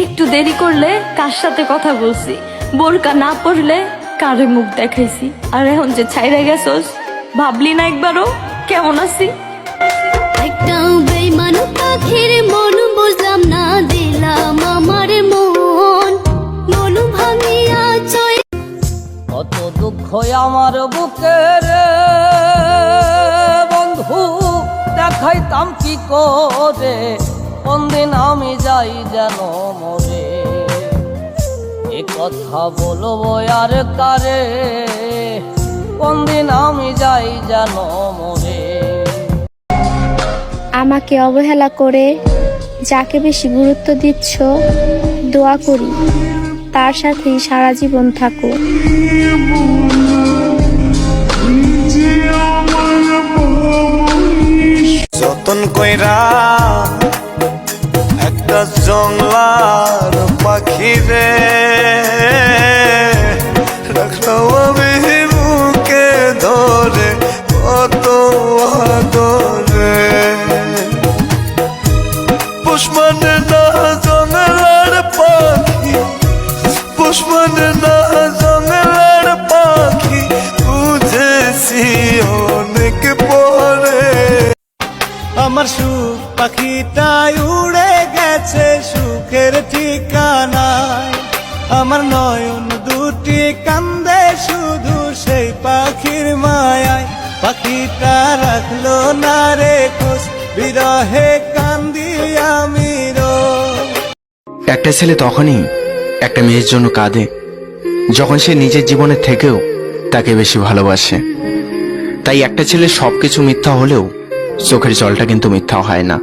একটু দেরি করলে কার সাথে কথা বলছি, বোরকা না পড়লে কারে মুখ দেখাইছি, আর এখন যে ছাইরা গেছস ভাবলি না একবারও কেমন আছি। একটা বেঈমান পাখির মন বুঝলাম না, দিলাম আমার মন ভাঙিয়া চয়। কত দুঃখ আমার বুকে রে বন্ধু, দেখাইতাম কি করে, কোনদিন আমি যাই যেন মরে। এ কথা বলবো আর কারে, কোনদিন আমি যাই যেন মরে। আমাকে অবহেলা করে যাকে বেশি গুরুত্ব দিচ্ছ, দোয়া করি তার সাথেই সারা জীবন থাকো। যতন কইরা একটা জংলার পাখি রে রাখলাম আমি বুকে ধরে কত আদরে। পুষ্পন না জংলার পাখি, পুষ্পন না জংলার পাখি, বুঝেছি অনেক পরে। আমার সুখ পাখিটাই উড়ে গেছে সুখের ঠিকানায়, আমার নয়ন দুটি কান্দে শুধু সেই পাখির মায়ায়। পাখিটা রাখলো না রে খোঁজ, বিরহে কান্দি আমি রোজ। একটা ছেলে তখনই একটা মেয়ের জন্য কাঁদে যখন সে নিজের জীবনের থেকেও তাকে বেশি ভালোবাসে। তাই একটা ছেলে সবকিছু মিথ্যা হলেও চোখের জলটা কিন্তু মিথ্যা হয় না।